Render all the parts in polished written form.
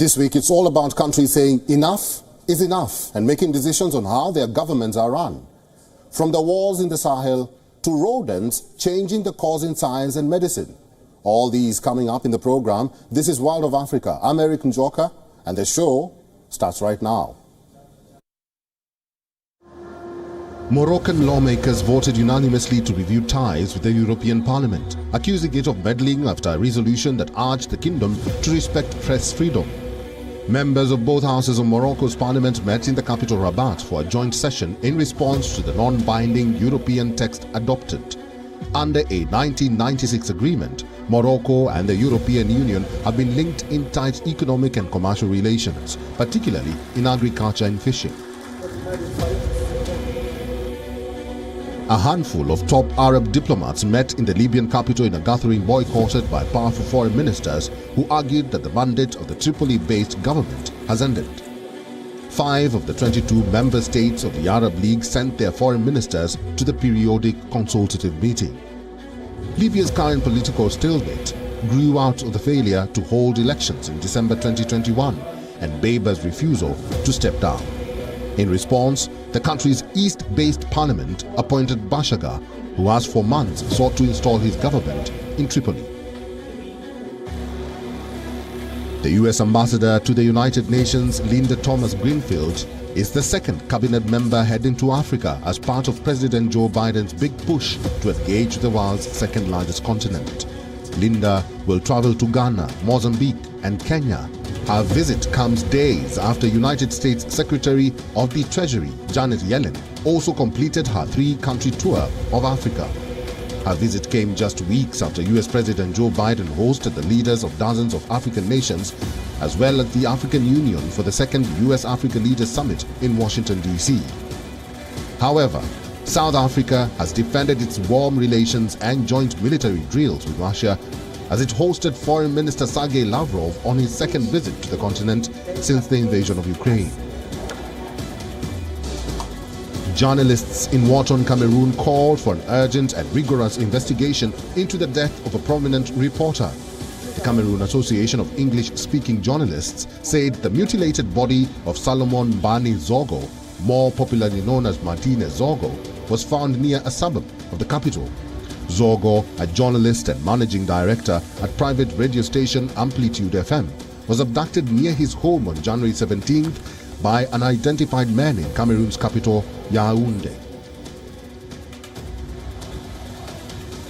This week, it's all about countries saying enough is enough and making decisions on how their governments are run. From the wars in the Sahel to rodents changing the course in science and medicine. All these coming up in the program. This is World of Africa. I'm Erik Njoka, and the show starts right now. Moroccan lawmakers voted unanimously to review ties with the European Parliament, accusing it of meddling after a resolution that urged the kingdom to respect press freedom. Members of both houses of Morocco's parliament met in the capital Rabat for a joint session in response to the non-binding European text adopted. Under a 1996 agreement, Morocco and the European Union have been linked in tight economic and commercial relations, particularly in agriculture and fishing. A handful of top Arab diplomats met in the Libyan capital in a gathering boycotted by powerful foreign ministers who argued that the mandate of the Tripoli-based government has ended. 5 of the 22 member states of the Arab League sent their foreign ministers to the periodic consultative meeting. Libya's current political stalemate grew out of the failure to hold elections in December 2021 and Baba's refusal to step down. In response, the country's east-based parliament appointed Bashaga, who has for months sought to install his government in Tripoli. The US ambassador to the United Nations, Linda Thomas-Greenfield, is the second cabinet member heading to Africa as part of President Joe Biden's big push to engage the world's second-largest continent. Linda will travel to Ghana, Mozambique and Kenya. Her visit comes days after United States Secretary of the Treasury, Janet Yellen, also completed her 3-country tour of Africa. Her visit came just weeks after US President Joe Biden hosted the leaders of dozens of African nations, as well as the African Union for the second US-Africa Leaders Summit in Washington, D.C. However, South Africa has defended its warm relations and joint military drills with Russia as it hosted Foreign Minister Sergei Lavrov on his second visit to the continent since the invasion of Ukraine. Journalists in war-torn Cameroon called for an urgent and rigorous investigation into the death of a prominent reporter. The Cameroon Association of English-Speaking Journalists said the mutilated body of Salomon Bani Zogo, more popularly known as Martinez Zogo, was found near a suburb of the capital. Zogo, a journalist and managing director at private radio station Amplitude FM, was abducted near his home on January 17th by unidentified men in Cameroon's capital, Yaoundé.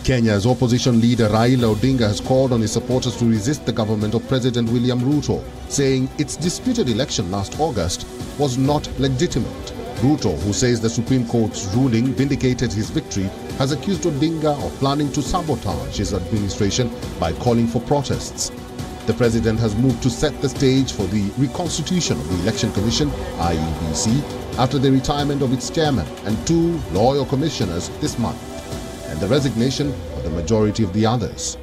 Kenya's opposition leader Raila Odinga has called on his supporters to resist the government of President William Ruto, saying its disputed election last August was not legitimate. Ruto, who says the Supreme Court's ruling vindicated his victory, has accused Odinga of planning to sabotage his administration by calling for protests. The president has moved to set the stage for the reconstitution of the Election Commission, IEBC, after the retirement of its chairman and 2 loyal commissioners this month, and the resignation of the majority of the others.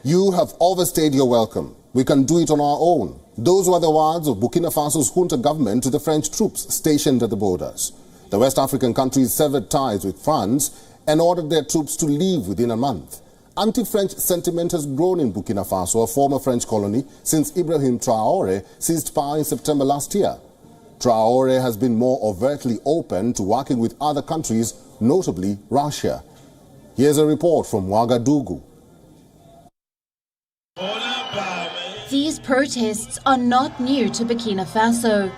You have overstayed your welcome. We can do it on our own. Those were the words of Burkina Faso's junta government to the French troops stationed at the borders. The West African countries severed ties with France and ordered their troops to leave within a month. Anti-French sentiment has grown in Burkina Faso, a former French colony, since Ibrahim Traoré seized power in September last year. Traoré has been more overtly open to working with other countries, notably Russia. Here's a report from Ouagadougou. These protests are not new to Burkina Faso.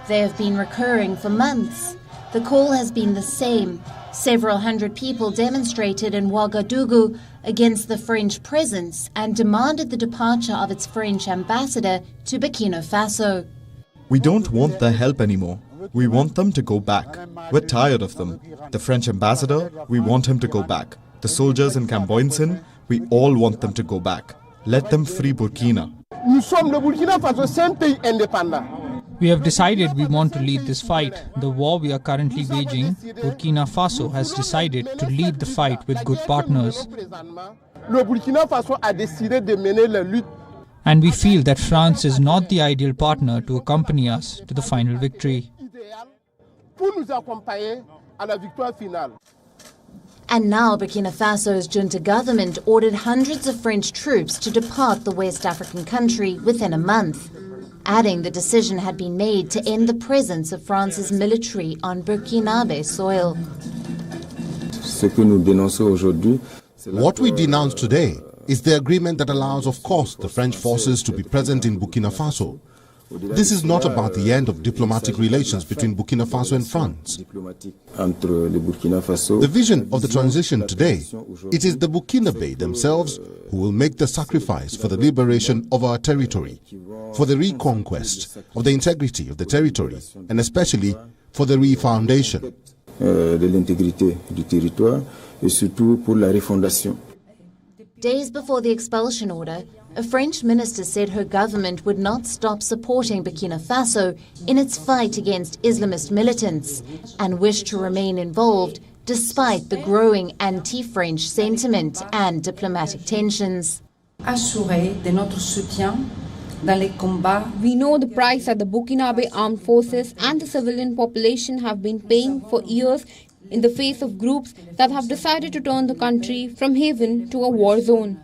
They have been recurring for months. The call has been the same. Several hundred people demonstrated in Ouagadougou against the French presence and demanded the departure of its French ambassador to Burkina Faso. We don't want their help anymore. We want them to go back. We're tired of them. The French ambassador, we want him to go back. The soldiers in Camboinsin, we all want them to go back. Let them free Burkina. We have decided we want to lead this fight. The war we are currently waging, Burkina Faso has decided to lead the fight with good partners. And we feel that France is not the ideal partner to accompany us to the final victory. And now Burkina Faso's junta government ordered hundreds of French troops to depart the West African country within a month, adding the decision had been made to end the presence of France's military on Burkinabe soil. What we denounce today is the agreement that allows, of course, the French forces to be present in Burkina Faso. This is not about the end of diplomatic relations between Burkina Faso and France. The vision of the transition today, it is the Burkinabe themselves who will make the sacrifice for the liberation of our territory, for the reconquest of the integrity of the territory, and especially for the refoundation. Days before the expulsion order, a French minister said her government would not stop supporting Burkina Faso in its fight against Islamist militants and wished to remain involved despite the growing anti-French sentiment and diplomatic tensions. We know the price that the Burkinabe armed forces and the civilian population have been paying for years in the face of groups that have decided to turn the country from haven to a war zone.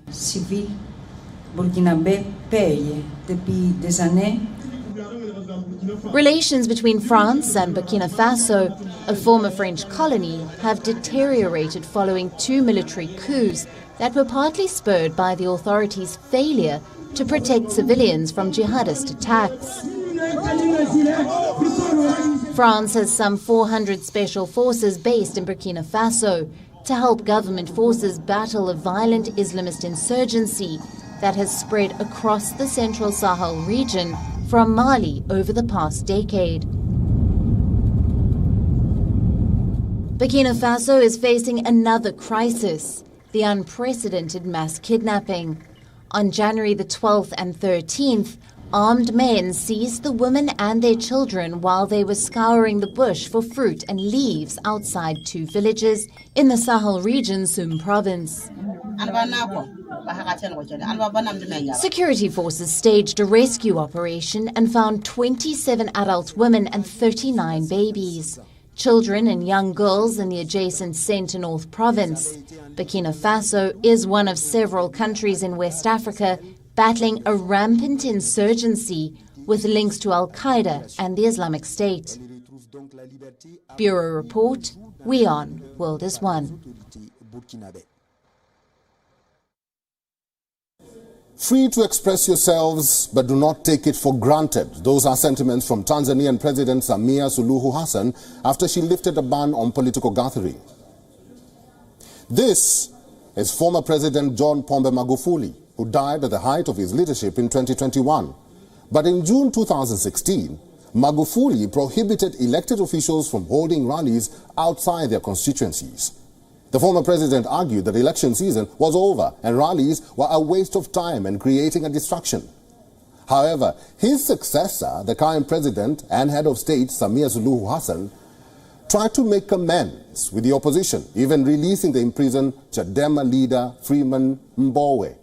Relations between France and Burkina Faso, a former French colony, have deteriorated following 2 military coups that were partly spurred by the authorities' failure to protect civilians from jihadist attacks. France has some 400 special forces based in Burkina Faso to help government forces battle a violent Islamist insurgency that has spread across the Central Sahel region from Mali over the past decade. Burkina Faso is facing another crisis, the unprecedented mass kidnapping. On January the 12th and 13th, armed men seized the women and their children while they were scouring the bush for fruit and leaves outside 2 villages in the Sahel region's Soum province. Security forces staged a rescue operation and found 27 adult women and 39 babies, children and young girls in the adjacent Centre North province. Burkina Faso is one of several countries in West Africa battling a rampant insurgency with links to Al-Qaeda and the Islamic State. Bureau Report, WION, World is One. Free to express yourselves, but do not take it for granted. Those are sentiments from Tanzanian President Samia Suluhu Hassan after she lifted a ban on political gathering. This is former President John Pombe Magufuli, who died at the height of his leadership in 2021. But in June 2016, Magufuli prohibited elected officials from holding rallies outside their constituencies. The former president argued that election season was over and rallies were a waste of time and creating a distraction. However, his successor, the current president and head of state, Samia Suluhu Hassan, tried to make amends with the opposition, even releasing the imprisoned Chadema leader Freeman Mbowe.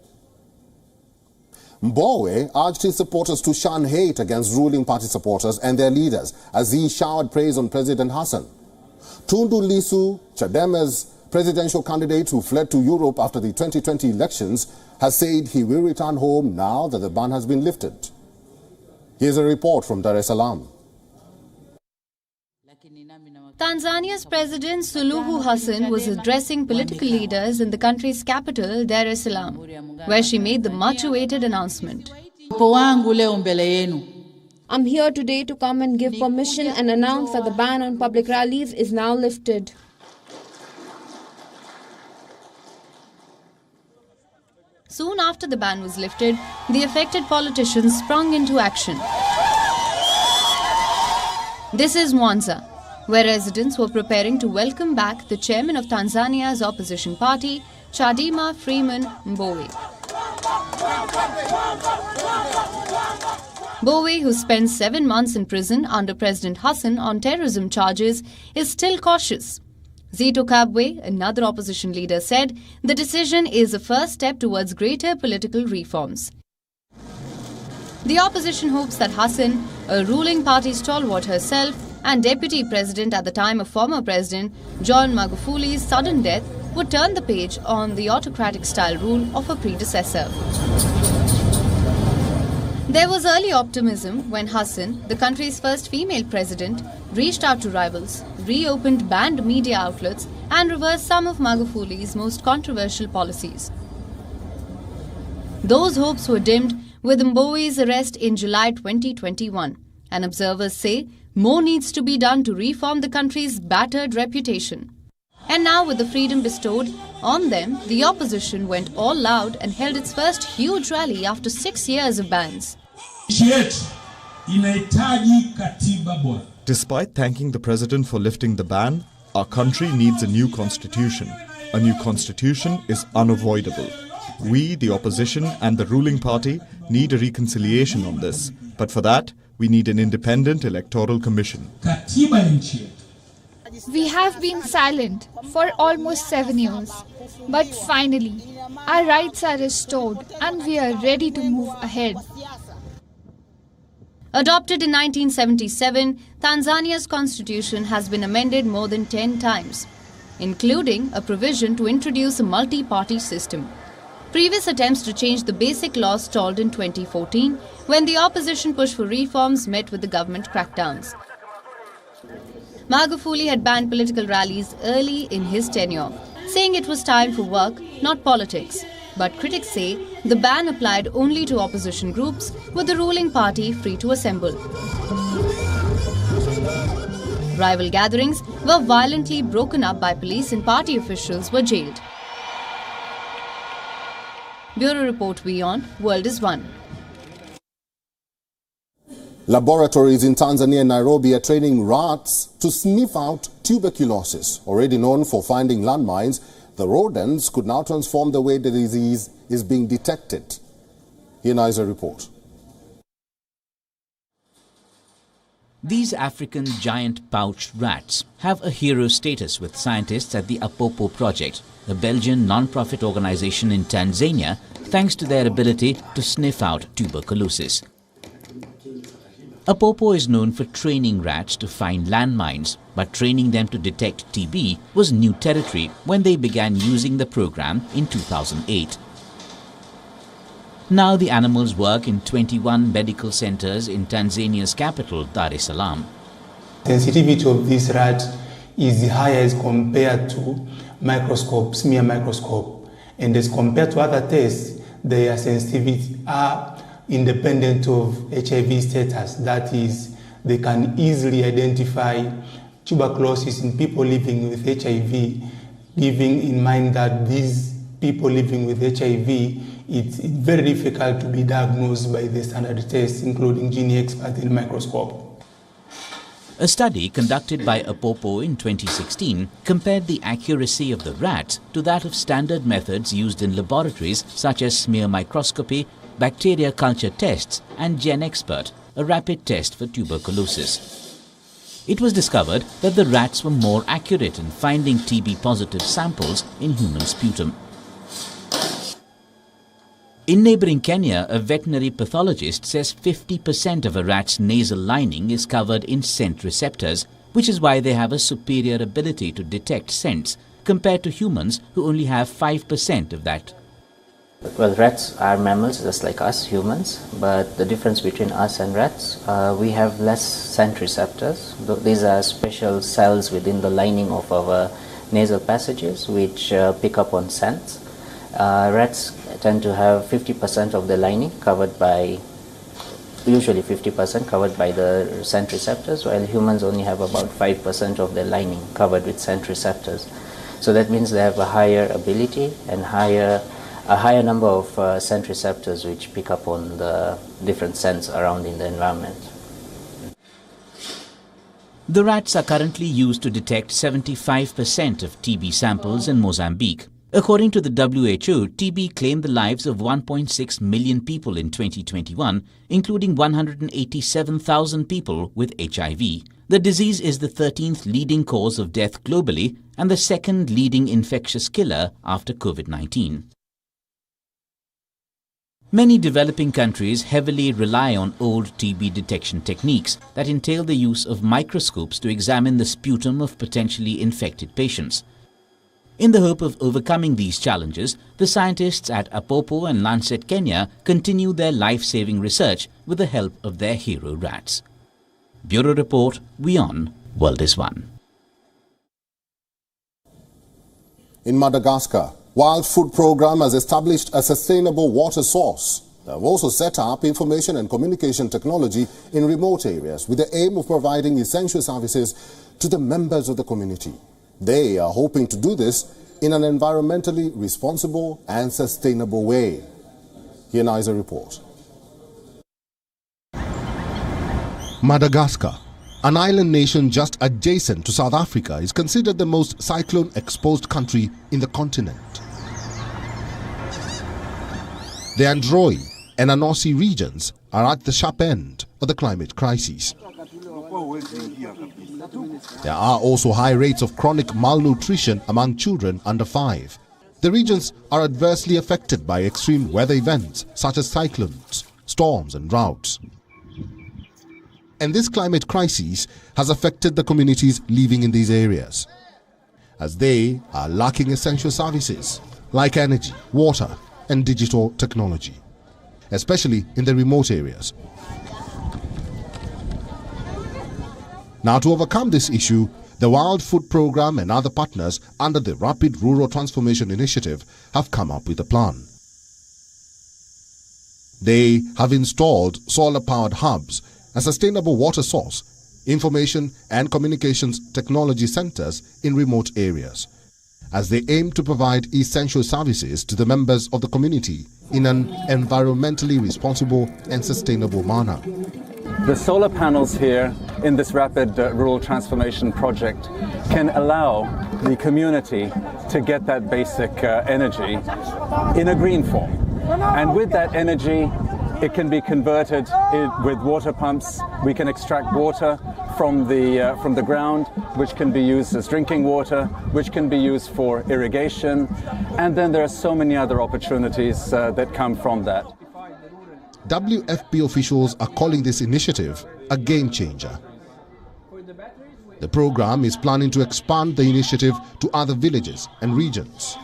Mbowe urged his supporters to shun hate against ruling party supporters and their leaders as he showered praise on President Hassan. Tundu Lissu, Chadema's presidential candidate who fled to Europe after the 2020 elections, has said he will return home now that the ban has been lifted. Here's a report from Dar es Salaam. Tanzania's President Suluhu Hassan was addressing political leaders in the country's capital, Dar es Salaam, where she made the much-awaited announcement. I'm here today to come and give permission and announce that the ban on public rallies is now lifted. Soon after the ban was lifted, the affected politicians sprung into action. This is Mwanza, where residents were preparing to welcome back the chairman of Tanzania's opposition party, Chadema Freeman Mbowe. Mbowe, who spent 7 months in prison under President Hassan on terrorism charges, is still cautious. Zito Kabwe, another opposition leader, said the decision is a first step towards greater political reforms. The opposition hopes that Hassan, a ruling party stalwart herself and deputy president at the time of former President John Magufuli's sudden death, would turn the page on the autocratic-style rule of her predecessor. There was early optimism when Hassan, the country's first female president, reached out to rivals, reopened banned media outlets and reversed some of Magufuli's most controversial policies. Those hopes were dimmed with Mbowe's arrest in July 2021, and observers say more needs to be done to reform the country's battered reputation. And now, with the freedom bestowed on them, the opposition went all out and held its first huge rally after 6 years of bans. Despite thanking the president for lifting the ban, our country needs a new constitution. A new constitution is unavoidable. We, the opposition and the ruling party, need a reconciliation on this. But for that, we need an independent electoral commission. We have been silent for almost 7 years, but finally, our rights are restored and we are ready to move ahead. Adopted in 1977, Tanzania's constitution has been amended more than 10 times, including a provision to introduce a multi-party system. Previous attempts to change the basic laws stalled in 2014 when the opposition push for reforms met with the government crackdowns. Magufuli had banned political rallies early in his tenure, saying it was time for work, not politics. But critics say the ban applied only to opposition groups, with the ruling party free to assemble. Rival gatherings were violently broken up by police and party officials were jailed. Bureau Report WION, World is One. Laboratories in Tanzania and Nairobi are training rats to sniff out tuberculosis. Already known for finding landmines, the rodents could now transform the way the disease is being detected. Here now is a report. These African giant pouch rats have a hero status with scientists at the Apopo Project, a Belgian non-profit organization in Tanzania, thanks to their ability to sniff out tuberculosis. Apopo is known for training rats to find landmines, but training them to detect TB was new territory when they began using the program in 2008. Now the animals work in 21 medical centers in Tanzania's capital, Dar es Salaam. Sensitivity of this rat is higher as compared to microscope, smear microscope, and as compared to other tests, their sensitivity are independent of HIV status. That is, they can easily identify tuberculosis in people living with HIV, giving in mind that these people living with HIV, it's very difficult to be diagnosed by the standard tests, including gene expert and microscope. A study conducted by Apopo in 2016 compared the accuracy of the rats to that of standard methods used in laboratories such as smear microscopy, bacteria culture tests and GenExpert, a rapid test for tuberculosis. It was discovered that the rats were more accurate in finding TB-positive samples in human sputum. In neighboring Kenya, a veterinary pathologist says 50% of a rat's nasal lining is covered in scent receptors, which is why they have a superior ability to detect scents compared to humans who only have 5% of that. Well, rats are mammals just like us humans, but the difference between us and rats, we have less scent receptors. These are special cells within the lining of our nasal passages which pick up on scents. Rats tend to have 50% of the lining covered by, usually 50% covered by the scent receptors, while humans only have about 5% of the lining covered with scent receptors. So that means they have a higher ability and a higher number of scent receptors which pick up on the different scents around in the environment. The rats are currently used to detect 75% of TB samples in Mozambique. According to the WHO, TB claimed the lives of 1.6 million people in 2021, including 187,000 people with HIV. The disease is the 13th leading cause of death globally and the second leading infectious killer after COVID-19. Many developing countries heavily rely on old TB detection techniques that entail the use of microscopes to examine the sputum of potentially infected patients. In the hope of overcoming these challenges, the scientists at Apopo and Lancet, Kenya continue their life-saving research with the help of their hero rats. Bureau Report, WION, World is One. In Madagascar, Wild Food Program has established a sustainable water source. They have also set up information and communication technology in remote areas with the aim of providing essential services to the members of the community. They are hoping to do this in an environmentally responsible and sustainable way. Here now is a report. Madagascar, an island nation just adjacent to South Africa, is considered the most cyclone-exposed country in the continent. The Androy and Anossi regions are at the sharp end of the climate crisis. There are also high rates of chronic malnutrition among children under 5. The regions are adversely affected by extreme weather events such as cyclones, storms and droughts. And this climate crisis has affected the communities living in these areas, as they are lacking essential services like energy, water and digital technology, especially in the remote areas. Now, to overcome this issue, the Wild Food Program and other partners under the Rapid Rural Transformation Initiative have come up with a plan. They have installed solar-powered hubs, a sustainable water source, information and communications technology centers in remote areas, as they aim to provide essential services to the members of the community in an environmentally responsible and sustainable manner. The solar panels here in this rapid rural transformation project can allow the community to get that basic energy in a green form. And with that energy, it can be converted with water pumps. We can extract water from the ground, which can be used as drinking water, which can be used for irrigation. And then there are so many other opportunities that come from that. WFP officials are calling this initiative a game changer. The program is planning to expand the initiative to other villages and regions.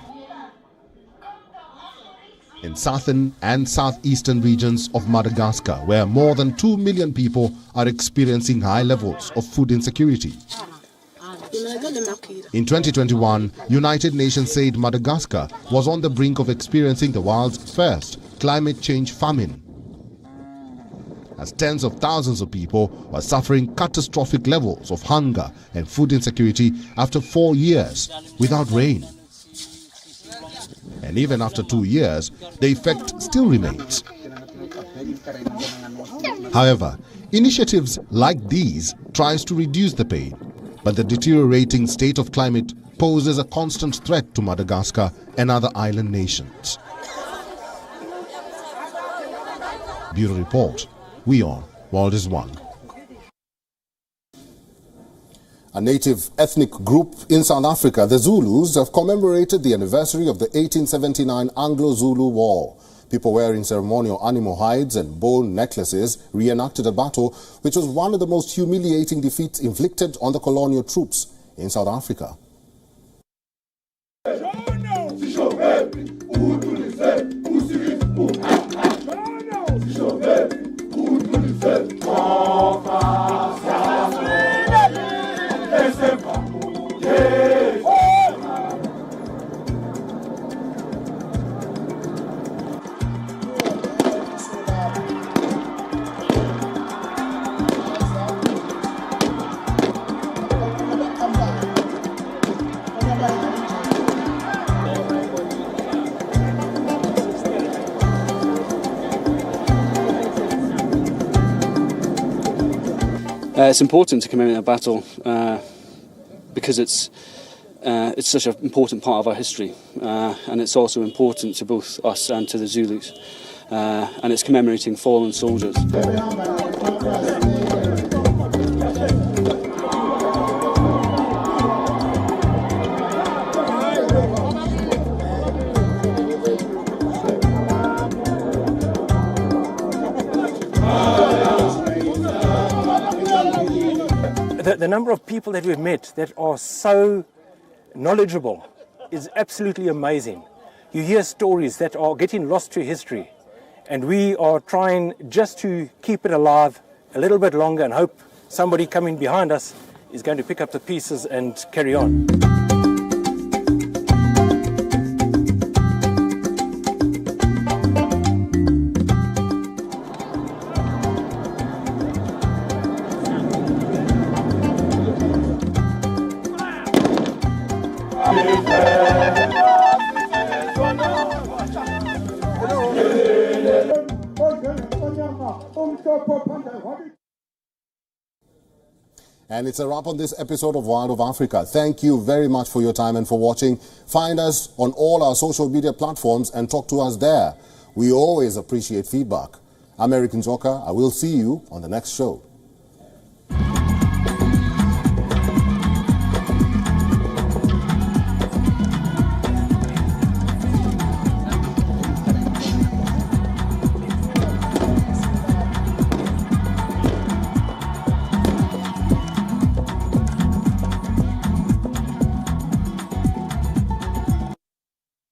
In southern and southeastern regions of Madagascar, where more than 2 million people are experiencing high levels of food insecurity. In 2021, United Nations said Madagascar was on the brink of experiencing the world's first climate change famine, as tens of thousands of people were suffering catastrophic levels of hunger and food insecurity after 4 years without rain. And even after 2 years, the effect still remains. However, initiatives like these tries to reduce the pain, but the deteriorating state of climate poses a constant threat to Madagascar and other island nations. Bureau Report, WION, World is One. A native ethnic group in South Africa, the Zulus, have commemorated the anniversary of the 1879 AngloZulu War. People wearing ceremonial animal hides and bone necklaces reenacted a battle which was one of the most humiliating defeats inflicted on the colonial troops in South Africa. It's important to commemorate a battle because it's such an important part of our history, and it's also important to both us and to the Zulus, and it's commemorating fallen soldiers. The number of people that we've met that are so knowledgeable is absolutely amazing. You hear stories that are getting lost to history, and we are trying just to keep it alive a little bit longer and hope somebody coming behind us is going to pick up the pieces and carry on. And it's a wrap on this episode of Wild of Africa. Thank you very much for your time and for watching. Find us on all our social media platforms and talk to us there. We always appreciate feedback. I'm Erik Njoka. I will see you on the next show.